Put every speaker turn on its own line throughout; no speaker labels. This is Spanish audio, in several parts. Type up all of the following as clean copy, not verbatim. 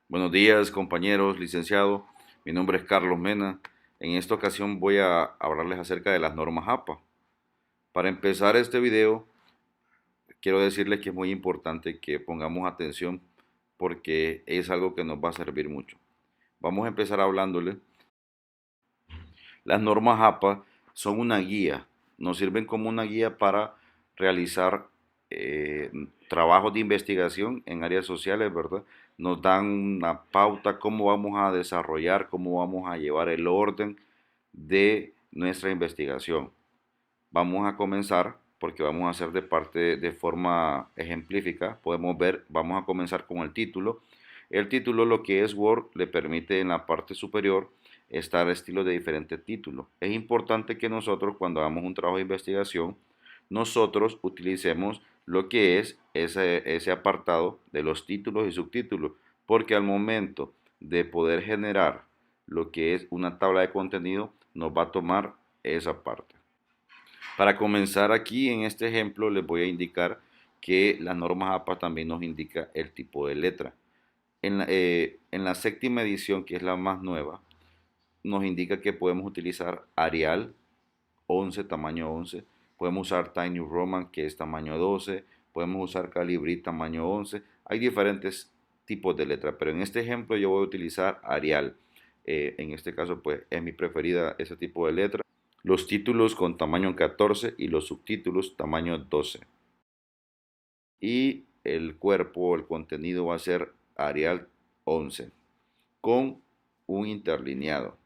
Buenos días, compañeros, licenciado. Mi nombre es Carlos Mena. En esta ocasión voy a hablarles acerca de las normas APA. Para empezar este video, quiero decirles que es muy importante que pongamos atención porque es algo que nos va a servir mucho. Vamos a empezar hablándole. Las normas APA son una guía, nos sirven como una guía para realizar eh, trabajos de investigación en áreas sociales, ¿verdad? Nos dan una pauta cómo vamos a desarrollar, cómo vamos a llevar el orden de nuestra investigación. Vamos a comenzar porque vamos a hacer de forma ejemplífica. Podemos ver, vamos a comenzar con el título. El título, lo que es Word, le permite en la parte superior estar estilos de diferentes títulos. Es importante que nosotros, cuando hagamos un trabajo de investigación, nosotros utilicemos lo que es ese apartado de los títulos y subtítulos, porque al momento de poder generar lo que es una tabla de contenido, nos va a tomar esa parte. Para comenzar aquí en este ejemplo les voy a indicar que la norma APA también nos indica el tipo de letra. En la séptima edición, que es la más nueva, nos indica que podemos utilizar Arial 11, tamaño 11, podemos usar Times New Roman, que es tamaño 12, podemos usar Calibri tamaño 11. Hay diferentes tipos de letra, pero en este ejemplo yo voy a utilizar Arial. En este caso pues es mi preferida ese tipo de letra. Los títulos con tamaño 14 y los subtítulos tamaño 12. Y el cuerpo, el contenido va a ser Arial 11 con un interlineado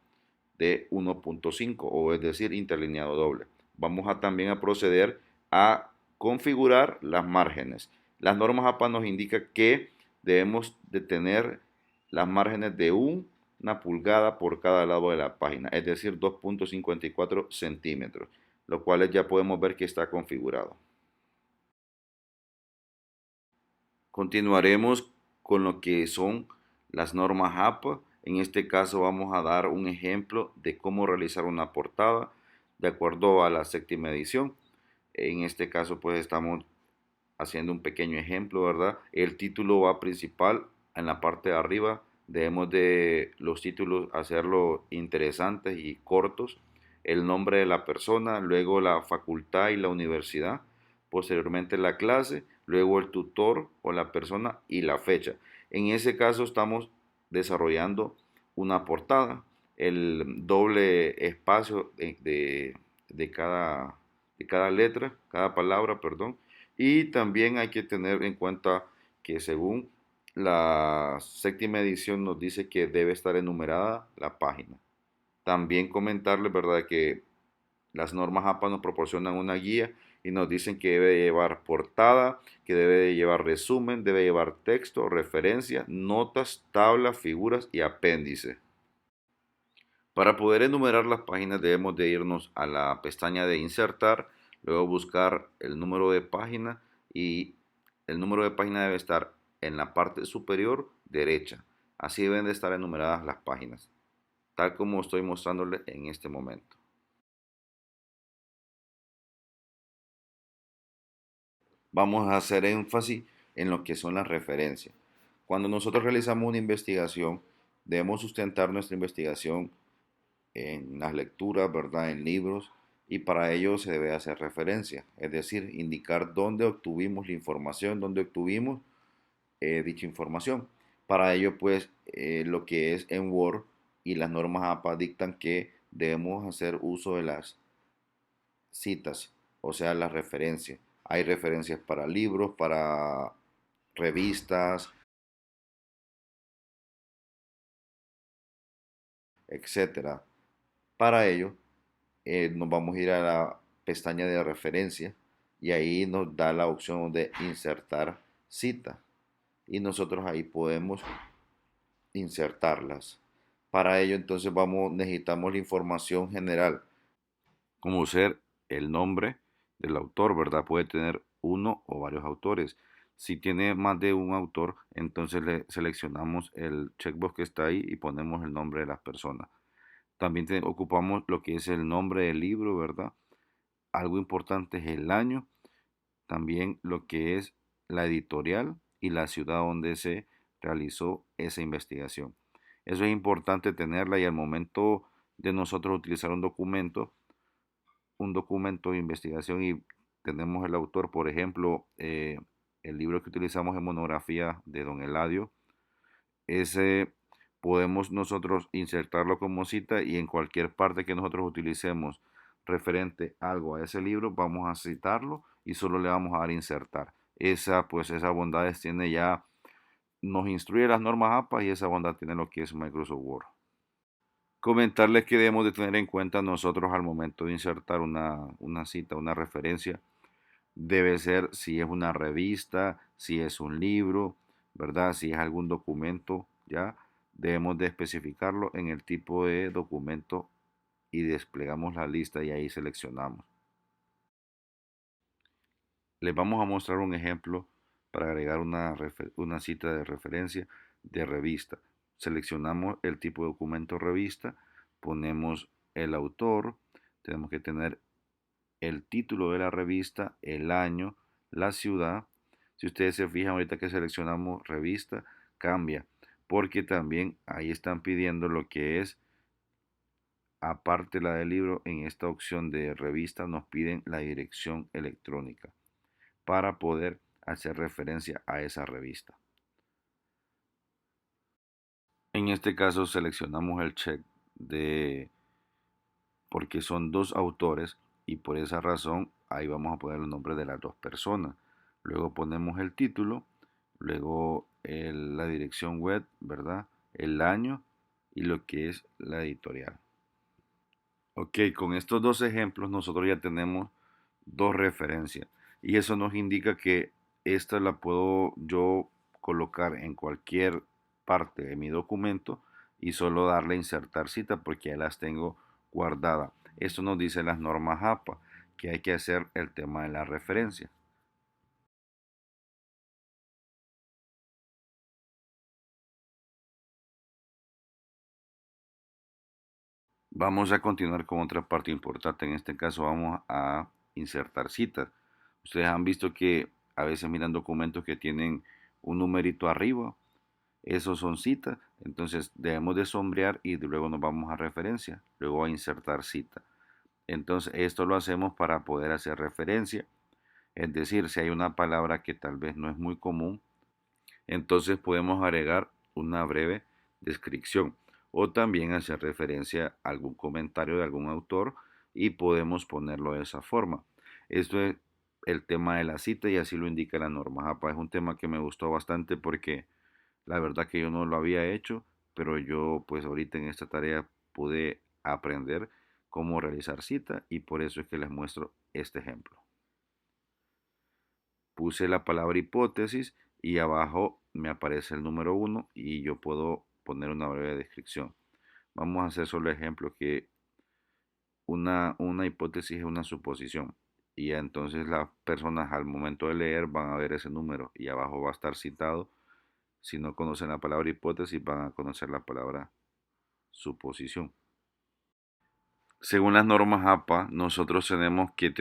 de 1.5, o es decir, interlineado doble. Vamos a también a proceder a configurar las márgenes. Las normas APA nos indican que debemos de tener las márgenes de una pulgada por cada lado de la página, es decir, 2.54 centímetros, lo cual ya podemos ver que está configurado. Continuaremos con lo que son las normas APA. En este caso vamos a dar un ejemplo de cómo realizar una portada de acuerdo a la séptima edición. En este caso pues estamos haciendo un pequeño ejemplo, ¿verdad? El título va principal en la parte de arriba. Debemos de los títulos hacerlo interesantes y cortos. El nombre de la persona, luego la facultad y la universidad, posteriormente la clase, luego el tutor o la persona y la fecha. En ese caso estamos desarrollando una portada, el doble espacio de cada letra, cada palabra, perdón, y también hay que tener en cuenta que según la séptima edición nos dice que debe estar enumerada la página. También comentarles, ¿verdad?, que las normas APA nos proporcionan una guía y nos dicen que debe llevar portada, que debe llevar resumen, debe llevar texto, referencia, notas, tablas, figuras y apéndice. Para poder enumerar las páginas debemos de irnos a la pestaña de insertar, luego buscar el número de página y el número de página debe estar en la parte superior derecha. Así deben de estar enumeradas las páginas, tal como estoy mostrándoles en este momento. Vamos a hacer énfasis en lo que son las referencias. Cuando nosotros realizamos una investigación, debemos sustentar nuestra investigación en las lecturas, ¿verdad? En libros, y para ello se debe hacer referencia, es decir, indicar dónde obtuvimos la información, dónde obtuvimos dicha información. Para ello, pues, lo que es en Word y las normas APA dictan que debemos hacer uso de las citas, o sea, las referencias. Hay referencias para libros, para revistas, etcétera. Para ello, nos vamos a ir a la pestaña de referencia y ahí nos da la opción de insertar cita y nosotros ahí podemos insertarlas. Para ello entonces necesitamos la información general, como ser el nombre del autor, ¿verdad? Puede tener uno o varios autores. Si tiene más de un autor, entonces le seleccionamos el checkbox que está ahí y ponemos el nombre de las personas. También ocupamos lo que es el nombre del libro, ¿verdad? Algo importante es el año, también lo que es la editorial y la ciudad donde se realizó esa investigación. Eso es importante tenerla y al momento de nosotros utilizar un documento de investigación y tenemos el autor, por ejemplo, el libro que utilizamos en monografía de don Eladio, ese podemos nosotros insertarlo como cita y en cualquier parte que nosotros utilicemos referente algo a ese libro, vamos a citarlo y solo le vamos a dar insertar. Esa bondad tiene ya, nos instruye las normas APA y esa bondad tiene lo que es Microsoft Word. Comentarles que debemos de tener en cuenta nosotros al momento de insertar una cita, una referencia, debe ser si es una revista, si es un libro, ¿verdad? Si es algún documento, ¿ya? Debemos de especificarlo en el tipo de documento y desplegamos la lista y ahí seleccionamos. Les vamos a mostrar un ejemplo para agregar una cita de referencia de revista. Seleccionamos el tipo de documento revista, ponemos el autor, tenemos que tener el título de la revista, el año, la ciudad. Si ustedes se fijan ahorita que seleccionamos revista, cambia, porque también ahí están pidiendo lo que es, aparte la del libro, en esta opción de revista nos piden la dirección electrónica para poder hacer referencia a esa revista. En este caso seleccionamos el check de porque son dos autores y por esa razón ahí vamos a poner el nombre de las dos personas. Luego ponemos el título, luego la dirección web, ¿verdad? El año y lo que es la editorial. Ok, con estos dos ejemplos nosotros ya tenemos dos referencias y eso nos indica que esta la puedo yo colocar en cualquier parte de mi documento y solo darle a insertar cita porque ya las tengo guardadas. Esto nos dice las normas APA, que hay que hacer el tema de la referencia. Vamos a continuar con otra parte importante. En este caso vamos a insertar citas. Ustedes han visto que a veces miran documentos que tienen un numerito arriba. Esos son citas. Entonces debemos de sombrear y luego nos vamos a referencia. Luego a insertar cita. Entonces esto lo hacemos para poder hacer referencia. Es decir, si hay una palabra que tal vez no es muy común, entonces podemos agregar una breve descripción o también hacer referencia a algún comentario de algún autor y podemos ponerlo de esa forma. Esto es el tema de la cita y así lo indica la norma APA. Es un tema que me gustó bastante porque la verdad que yo no lo había hecho, pero yo pues ahorita en esta tarea pude aprender cómo realizar cita y por eso es que les muestro este ejemplo. Puse la palabra hipótesis y abajo me aparece el número 1 y yo puedo poner una breve descripción. Vamos a hacer solo ejemplo que una hipótesis es una suposición y ya entonces las personas al momento de leer van a ver ese número y abajo va a estar citado. Si no conocen la palabra hipótesis van a conocer la palabra suposición. Según las normas APA, nosotros tenemos que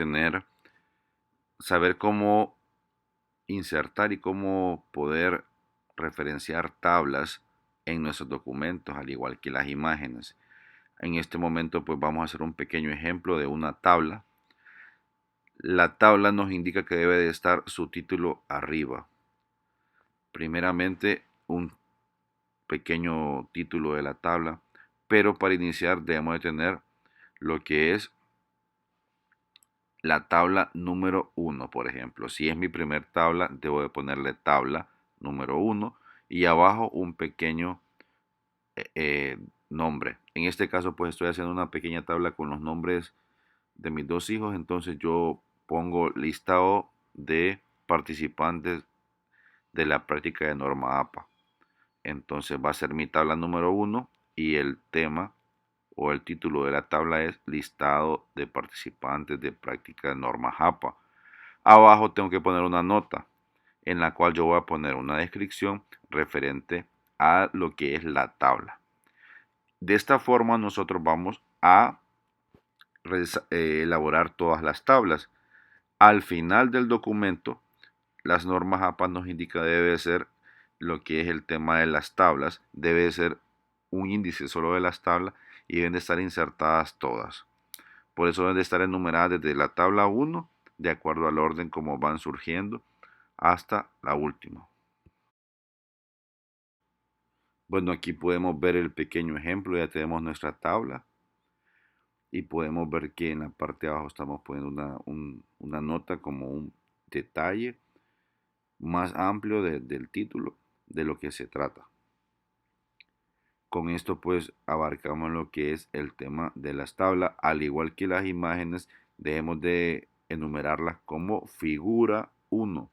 saber cómo insertar y cómo poder referenciar tablas en nuestros documentos, al igual que las imágenes. En este momento pues vamos a hacer un pequeño ejemplo de una tabla. La tabla nos indica que debe de estar su título arriba. Primeramente un pequeño título de la tabla, pero para iniciar debemos de tener lo que es la tabla número 1, por ejemplo. Si es mi primer tabla, debo de ponerle tabla número 1 y abajo un pequeño nombre. En este caso, pues estoy haciendo una pequeña tabla con los nombres de mis dos hijos, entonces yo pongo listado de participantes de la práctica de norma APA. Entonces va a ser mi tabla número 1 y el tema o el título de la tabla es listado de participantes de práctica de norma APA. Abajo tengo que poner una nota en la cual yo voy a poner una descripción referente a lo que es la tabla. De esta forma nosotros vamos a elaborar todas las tablas. Al final del documento, las normas APA nos indica debe ser lo que es el tema de las tablas, debe ser un índice solo de las tablas y deben de estar insertadas todas. Por eso deben de estar enumeradas desde la tabla 1, de acuerdo al orden como van surgiendo, hasta la última. Bueno, aquí podemos ver el pequeño ejemplo, ya tenemos nuestra tabla y podemos ver que en la parte de abajo estamos poniendo una nota como un detalle más amplio del título de lo que se trata. Con esto pues abarcamos lo que es el tema de las tablas, al igual que las imágenes debemos de enumerarlas como figura 1,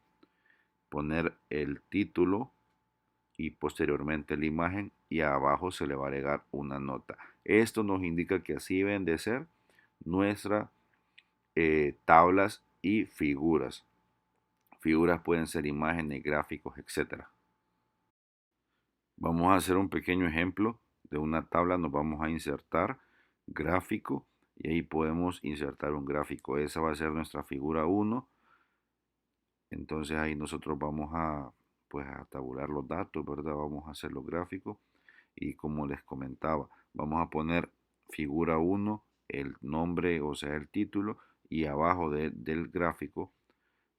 poner el título y posteriormente la imagen y abajo se le va a agregar una nota. Esto nos indica que así deben de ser nuestras tablas y figuras. Figuras pueden ser imágenes, gráficos, etcétera. Vamos a hacer un pequeño ejemplo de una tabla. Nos vamos a insertar gráfico y ahí podemos insertar un gráfico. Esa va a ser nuestra figura 1. Entonces ahí nosotros vamos a, pues, a tabular los datos, ¿verdad? Vamos a hacer los gráficos y como les comentaba, vamos a poner figura 1, el nombre, o sea, el título, y abajo del gráfico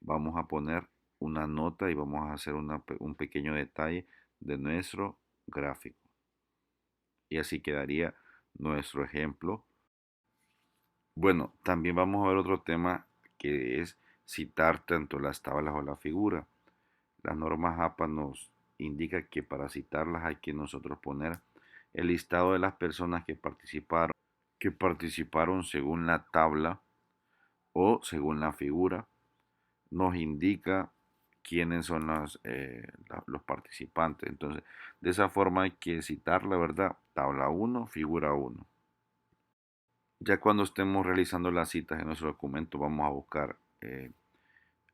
vamos a poner una nota y vamos a hacer un pequeño detalle de nuestro gráfico. Y así quedaría nuestro ejemplo. Bueno, también vamos a ver otro tema que es citar tanto las tablas o la figura. Las normas APA nos indica que para citarlas hay que nosotros poner el listado de las personas que participaron según la tabla o según la figura. Nos indica quiénes son los participantes. Entonces, de esa forma hay que citar la verdad, tabla 1, figura 1. Ya cuando estemos realizando las citas en nuestro documento, vamos a buscar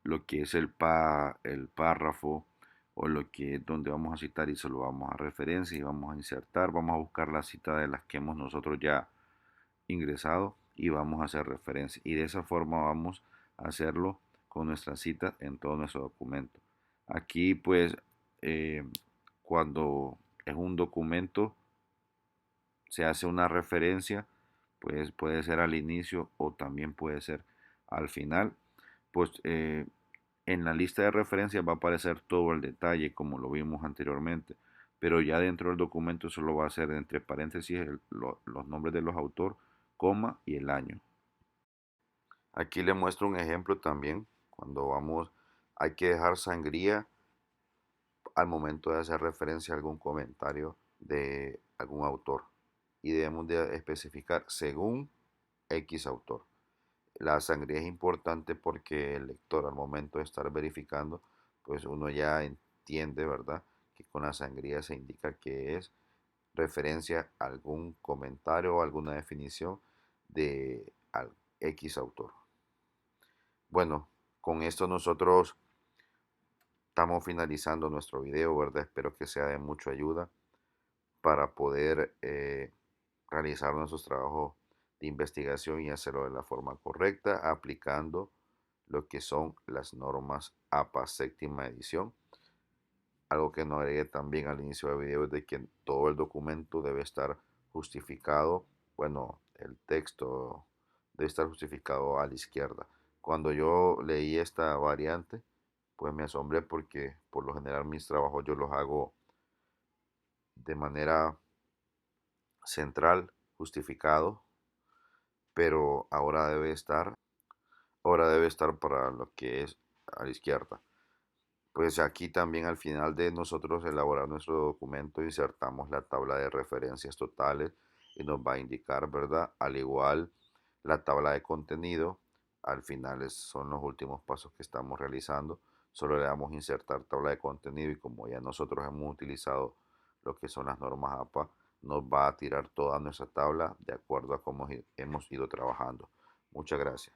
lo que es el párrafo o lo que es donde vamos a citar y se lo vamos a referencia y vamos a insertar. Vamos a buscar la cita de las que hemos nosotros ya ingresado y vamos a hacer referencia. Y de esa forma vamos a hacerlo con nuestra cita en todo nuestro documento. Aquí pues cuando es un documento se hace una referencia, pues puede ser al inicio o también puede ser al final. Pues en la lista de referencias va a aparecer todo el detalle como lo vimos anteriormente, pero ya dentro del documento solo va a ser entre paréntesis los nombres de los autores, coma y el año. Aquí le muestro un ejemplo también. Cuando vamos, hay que dejar sangría al momento de hacer referencia a algún comentario de algún autor y debemos de especificar según X autor. La sangría es importante porque el lector al momento de estar verificando, pues uno ya entiende, ¿verdad? Que con la sangría se indica que es referencia a algún comentario o alguna definición de X autor. Bueno, con esto nosotros estamos finalizando nuestro video, ¿verdad? Espero que sea de mucha ayuda para poder realizar nuestros trabajos de investigación y hacerlo de la forma correcta, aplicando lo que son las normas APA séptima edición. Algo que no agregué también al inicio del video es de que todo el documento debe estar justificado, bueno, el texto debe estar justificado a la izquierda. Cuando yo leí esta variante, pues me asombré porque por lo general mis trabajos yo los hago de manera central, justificado, pero ahora debe estar para lo que es a la izquierda. Pues aquí también al final de nosotros elaborar nuestro documento insertamos la tabla de referencias totales y nos va a indicar, ¿verdad? Al igual la tabla de contenido, al final son los últimos pasos que estamos realizando. Solo le damos insertar tabla de contenido y como ya nosotros hemos utilizado lo que son las normas APA, nos va a tirar toda nuestra tabla de acuerdo a cómo hemos ido trabajando. Muchas gracias.